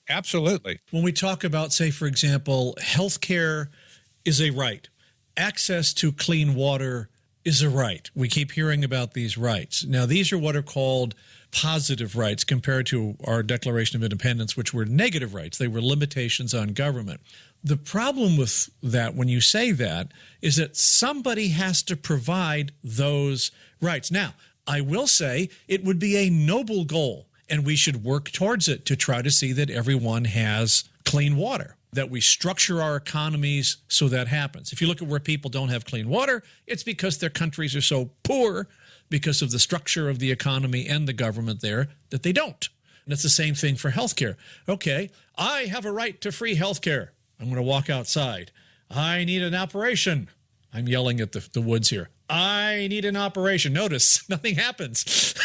Absolutely. When we talk about, say, for example, healthcare is a right. Access to clean water is a right. We keep hearing about these rights. Now, these are what are called positive rights compared to our Declaration of Independence, which were negative rights. They were limitations on government. The problem with that, when you say that, is that somebody has to provide those rights. Now, I will say it would be a noble goal, and we should work towards it to try to see that everyone has clean water, that we structure our economies so that happens. If you look at where people don't have clean water, it's because their countries are so poor because of the structure of the economy and the government there that they don't. And it's the same thing for healthcare. Okay, I have a right to free healthcare. I'm going to walk outside. I need an operation. I'm yelling at the woods here. I need an operation. Notice, nothing happens.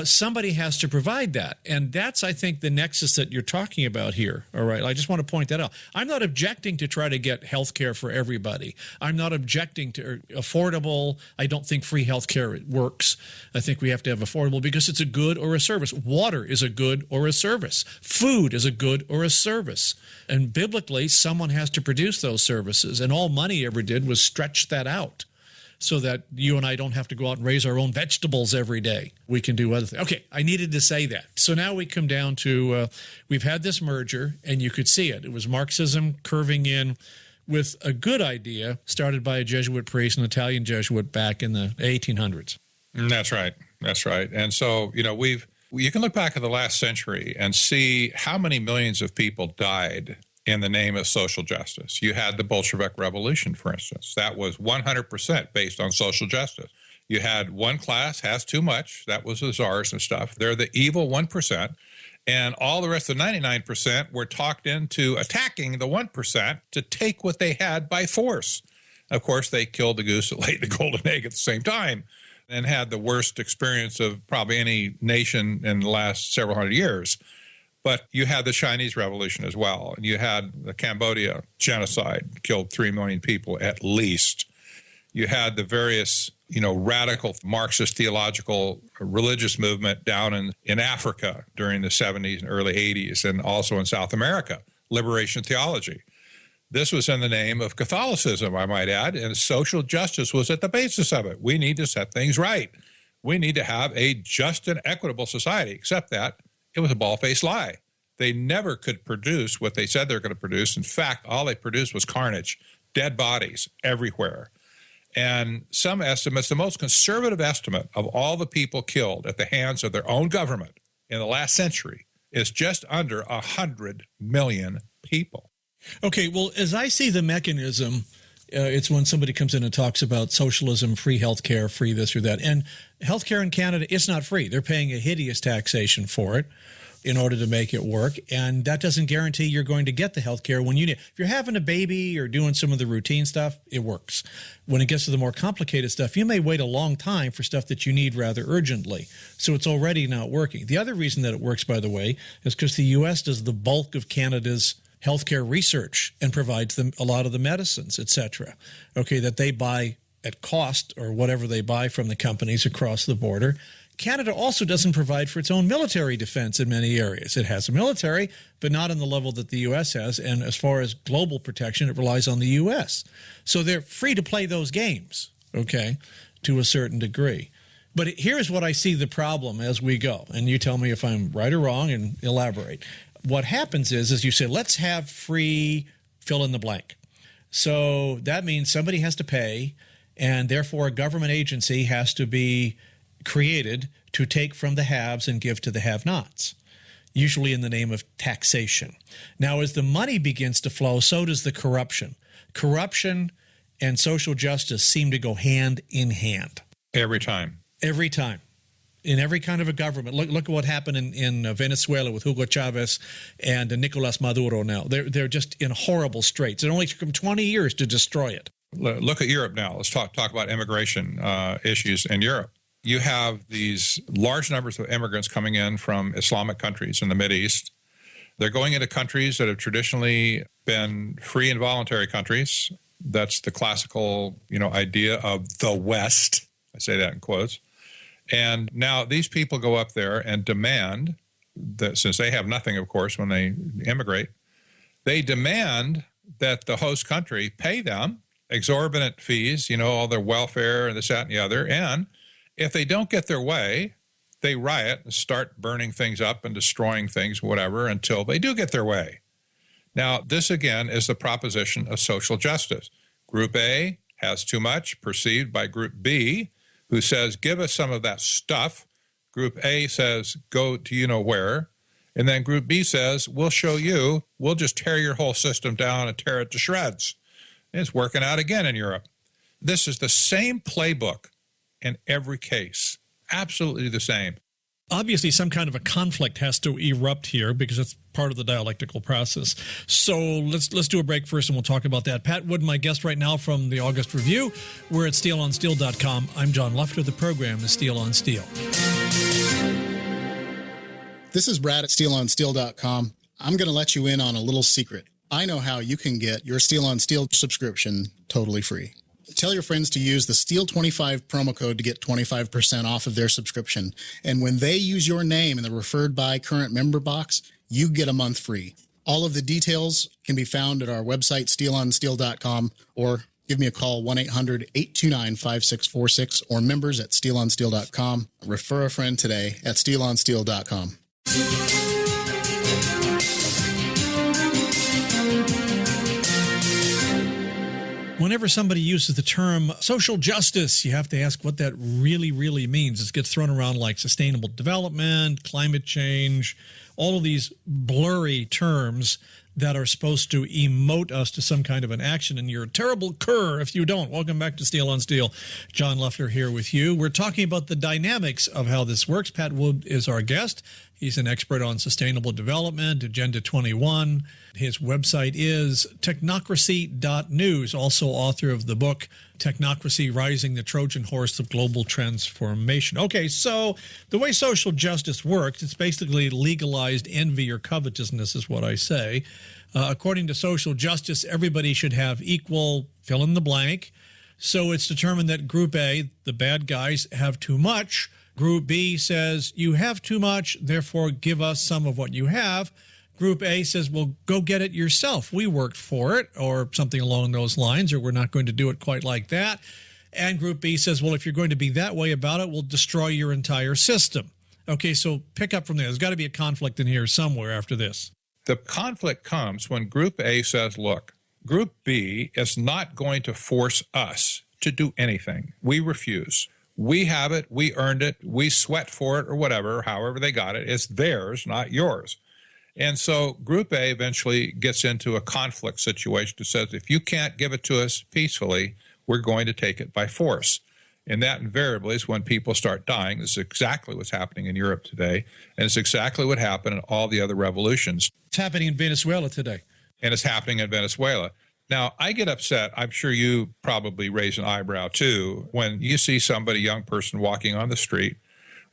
Somebody has to provide that. And that's, I think, the nexus that you're talking about here. All right. I just want to point that out. I'm not objecting to try to get health care for everybody. I'm not objecting to affordable. I don't think free health care works. I think we have to have affordable because it's a good or a service. Water is a good or a service. Food is a good or a service. And biblically, someone has to produce those services. And all money ever did was stretch that out, so that you and I don't have to go out and raise our own vegetables every day. We can do other things. Okay, I needed to say that. So now we come down to, we've had this merger, and you could see it. It was Marxism curving in with a good idea started by a Jesuit priest, an Italian Jesuit, back in the 1800s. That's right. That's right. And so, you know, you can look back at the last century and see how many millions of people died in the name of social justice. You had the Bolshevik Revolution, for instance. That was 100% based on social justice. You had one class has too much. That was the czars and stuff. They're the evil 1%. And all the rest of the 99% were talked into attacking the 1% to take what they had by force. Of course, they killed the goose that laid the golden egg at the same time and had the worst experience of probably any nation in the last several hundred years. But you had the Chinese Revolution as well, and you had the Cambodia genocide, killed 3 million people at least. You had the various, radical Marxist theological religious movement down in Africa during the 70s and early 80s, and also in South America, liberation theology. This was in the name of Catholicism, I might add, and social justice was at the basis of it. We need to set things right. We need to have a just and equitable society, except that it was a bald-faced lie. They never could produce what they said they were going to produce. In fact, all they produced was carnage, dead bodies everywhere. And some estimates, the most conservative estimate of all the people killed at the hands of their own government in the last century is just under 100 million people. Okay, well, as I see the mechanism, it's when somebody comes in and talks about socialism, free healthcare, free this or that. And healthcare in Canada is not free. They're paying a hideous taxation for it in order to make it work. And that doesn't guarantee you're going to get the healthcare when you need it. If you're having a baby or doing some of the routine stuff, it works. When it gets to the more complicated stuff, you may wait a long time for stuff that you need rather urgently. So it's already not working. The other reason that it works, by the way, is because the U.S. does the bulk of Canada's healthcare research and provides them a lot of the medicines, et cetera, okay, that they buy at cost or whatever they buy from the companies across the border. Canada also doesn't provide for its own military defense in many areas. It has a military, but not on the level that the U.S. has. And as far as global protection, it relies on the U.S. So they're free to play those games, okay, to a certain degree. But here's what I see the problem as we go. And you tell me if I'm right or wrong and elaborate. What happens is, as you say, let's have free fill in the blank. So that means somebody has to pay, and therefore a government agency has to be created to take from the haves and give to the have-nots, usually in the name of taxation. Now, as the money begins to flow, so does the corruption. Corruption and social justice seem to go hand in hand. Every time. Every time. In every kind of a government. Look at what happened in Venezuela with Hugo Chavez and Nicolas Maduro now. They're just in horrible straits. It only took them 20 years to destroy it. Look at Europe now. Let's talk about immigration issues in Europe. You have these large numbers of immigrants coming in from Islamic countries in the Mideast. They're going into countries that have traditionally been free and voluntary countries. That's the classical, idea of the West. I say that in quotes. And now these people go up there and demand since they have nothing, of course, when they immigrate, they demand that the host country pay them exorbitant fees, all their welfare and this, that, and the other. And if they don't get their way, they riot and start burning things up and destroying things, whatever, until they do get their way. Now, this again is the proposition of social justice. Group A has too much, perceived by Group B, who says, give us some of that stuff. Group A says, go to you-know-where. And then Group B says, we'll show you. We'll just tear your whole system down and tear it to shreds. And it's working out again in Europe. This is the same playbook in every case. Absolutely the same. Obviously, some kind of a conflict has to erupt here because it's part of the dialectical process. So let's do a break first, and we'll talk about that. Pat Wood, my guest right now from the August Review. We're at steelonsteel.com. I'm John Lufter. The program is Steel on Steel. This is Brad at steelonsteel.com. I'm going to let you in on a little secret. I know how you can get your Steel on Steel subscription totally free. Tell your friends to use the STEEL25 promo code to get 25% off of their subscription. And when they use your name in the referred by current member box, you get a month free. All of the details can be found at our website, steelonsteel.com, or give me a call, 1-800-829-5646, or members at steelonsteel.com. Refer a friend today at steelonsteel.com. Whenever somebody uses the term social justice, you have to ask what that really, really means. It gets thrown around like sustainable development, climate change, all of these blurry terms that are supposed to emote us to some kind of an action, and you're a terrible cur if you don't. Welcome back to Steel on Steel. John Lufter here with you. We're talking about the dynamics of how this works. Pat Wood is our guest. He's an expert on sustainable development, Agenda 21. His website is technocracy.news, also author of the book Technocracy, Rising the Trojan Horse of Global Transformation. Okay, so the way social justice works, it's basically legalized envy or covetousness is what I say. According to social justice, everybody should have equal fill in the blank. So it's determined that Group A, the bad guys, have too much. Group B says, you have too much, therefore give us some of what you have. Group A says, well, go get it yourself. We worked for it, or something along those lines, or we're not going to do it quite like that. And Group B says, well, if you're going to be that way about it, we'll destroy your entire system. Okay, so pick up from there. There's got to be a conflict in here somewhere after this. The conflict comes when Group A says, look, Group B is not going to force us to do anything. We refuse. We have it. We earned it. We sweat for it or whatever, however they got it. It's theirs, not yours. And so Group A eventually gets into a conflict situation that says, if you can't give it to us peacefully, we're going to take it by force. And that invariably is when people start dying. This is exactly what's happening in Europe today. And it's exactly what happened in all the other revolutions. It's happening in Venezuela today. And it's happening in Venezuela. Now, I get upset. I'm sure you probably raise an eyebrow, too, when you see somebody, a young person, walking on the street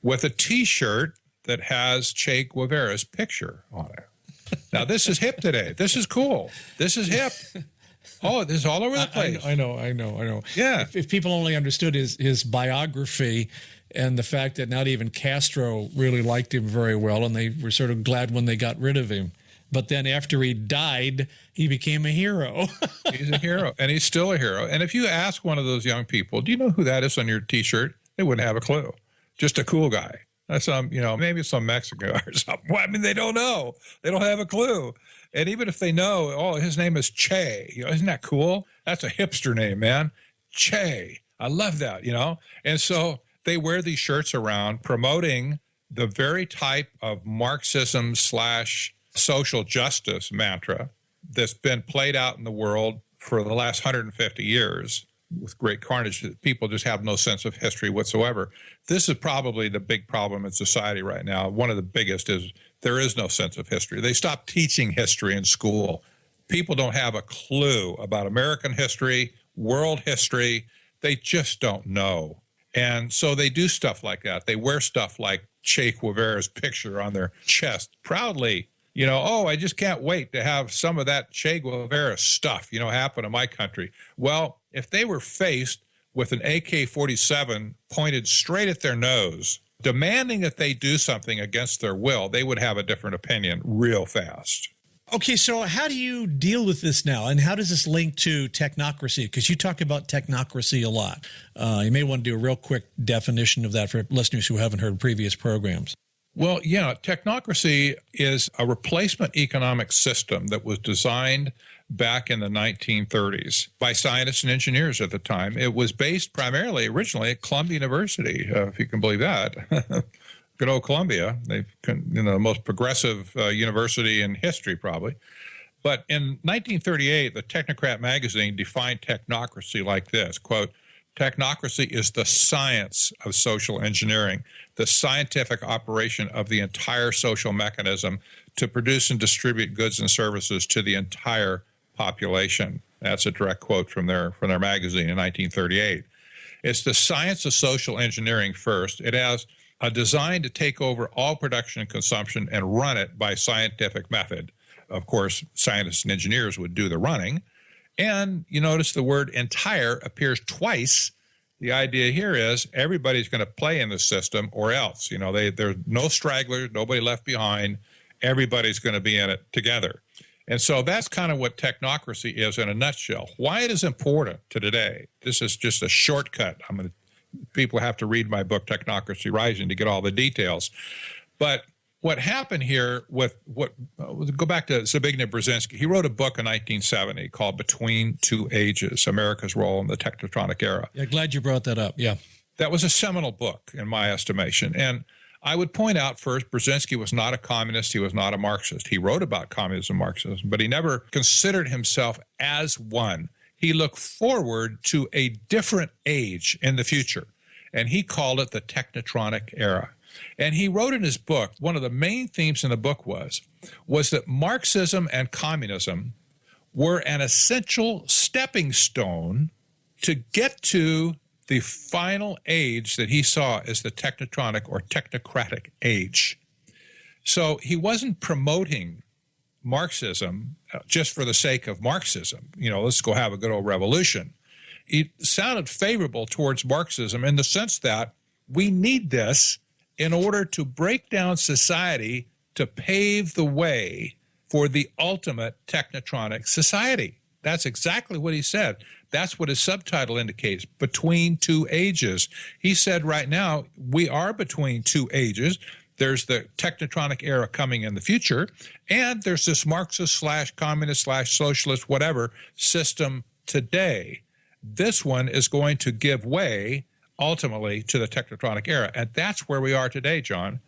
with a T-shirt that has Che Guevara's picture on it. Now, this is hip today. This is cool. This is hip. Oh, this is all over the place. I know. Yeah. If people only understood his biography and the fact that not even Castro really liked him very well, and they were sort of glad when they got rid of him. But then after he died, he became a hero. He's a hero, and he's still a hero. And if you ask one of those young people, do you know who that is on your T-shirt? They wouldn't have a clue. Just a cool guy. Some, maybe some Mexican or something. Well, I mean, they don't know. They don't have a clue. And even if they know, oh, his name is Che. Isn't that cool? That's a hipster name, man. Che. I love that, And so they wear these shirts around promoting the very type of Marxism / social justice mantra that's been played out in the world for the last 150 years with great carnage. People just have no sense of history whatsoever. This is probably the big problem in society right now. One of the biggest is there is no sense of history. They stopped teaching history in school. People don't have a clue about American history, world history. They just don't know. And so they do stuff like that. They wear stuff like Che Guevara's picture on their chest proudly. I just can't wait to have some of that Che Guevara stuff, happen in my country. Well, if they were faced with an AK-47 pointed straight at their nose demanding that they do something against their will, they would have a different opinion real fast. Okay, so how do you deal with this now, and how does this link to technocracy? Because you talk about technocracy a lot. You may want to do a real quick definition of that for listeners who haven't heard previous programs. Well, yeah, technocracy is a replacement economic system that was designed back in the 1930s by scientists and engineers at the time. It was based primarily, originally, at Columbia University, if you can believe that. Good old Columbia, the most progressive university in history, probably. But in 1938, the Technocrat magazine defined technocracy like this, quote, "Technocracy is the science of social engineering, the scientific operation of the entire social mechanism to produce and distribute goods and services to the entire population." That's a direct quote from their magazine in 1938. It's the science of social engineering first. It has a design to take over all production and consumption and run it by scientific method. Of course, scientists and engineers would do the running. And you notice the word entire appears twice. The idea here is everybody's going to play in the system or else. There's no stragglers, nobody left behind. Everybody's going to be in it together. And so that's kind of what technocracy is in a nutshell. Why it is important to today. This is just a shortcut. People have to read my book, Technocracy Rising, to get all the details. But what happened here go back to Zbigniew Brzezinski. He wrote a book in 1970 called Between Two Ages, America's Role in the Technocratic Era. Yeah, glad you brought that up, yeah. That was a seminal book, in my estimation. And I would point out first, Brzezinski was not a communist. He was not a Marxist. He wrote about communism and Marxism, but he never considered himself as one. He looked forward to a different age in the future, and he called it the Technotronic era. And he wrote in his book, one of the main themes in the book was that Marxism and communism were an essential stepping stone to get to the final age that he saw as the Technotronic or Technocratic age. So he wasn't promoting Marxism just for the sake of Marxism. Let's go have a good old revolution. It sounded favorable towards Marxism in the sense that we need this in order to break down society to pave the way for the ultimate technotronic society. That's exactly what he said. That's what his subtitle indicates, Between Two Ages. He said right now, we are between two ages. There's the technotronic era coming in the future, and there's this Marxist/communist/socialist whatever system today. This one is going to give way ultimately to the technotronic era, and that's where we are today, John.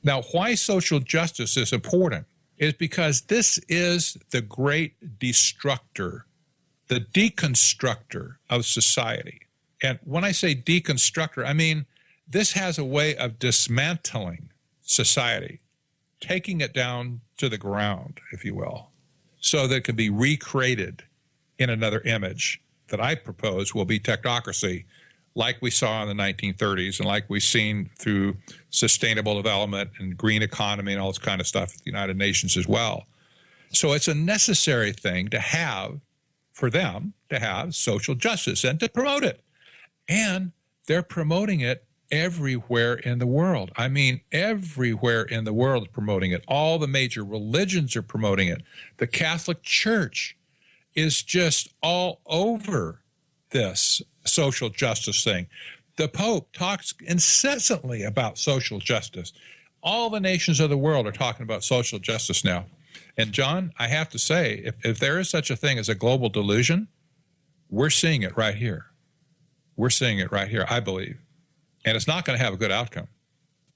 Now, why social justice is important is because this is the great destructor, the deconstructor of society. And when I say deconstructor, I mean this has a way of dismantling society, taking it down to the ground, if you will, so that it can be recreated in another image that I propose will be technocracy, like we saw in the 1930s and like we've seen through sustainable development and green economy and all this kind of stuff at the United Nations as well. So it's a necessary thing to have, for them to have social justice and to promote it. And they're promoting it everywhere in the world. I mean, everywhere in the world is promoting it. All the major religions are promoting it. The Catholic Church is just all over this social justice thing. The Pope talks incessantly about social justice. All the nations of the world are talking about social justice now. And John, I have to say, if there is such a thing as a global delusion, we're seeing it right here. We're seeing it right here, I believe. And it's not going to have a good outcome.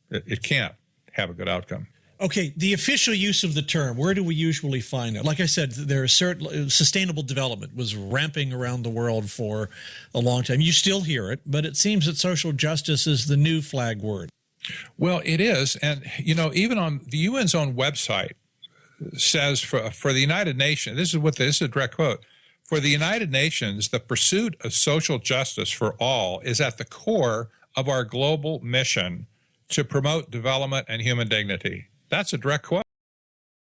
It can't have a good outcome. Okay, the official use of the term, where do we usually find it? Like I said, there are certain sustainable development was ramping around the world for a long time. You still hear it, but it seems that social justice is the new flag word. Well, it is. And, even on the UN's own website says for the United Nations, this is a direct quote, for the United Nations, the pursuit of social justice for all is at the core of our global mission to promote development and human dignity. That's a direct quote.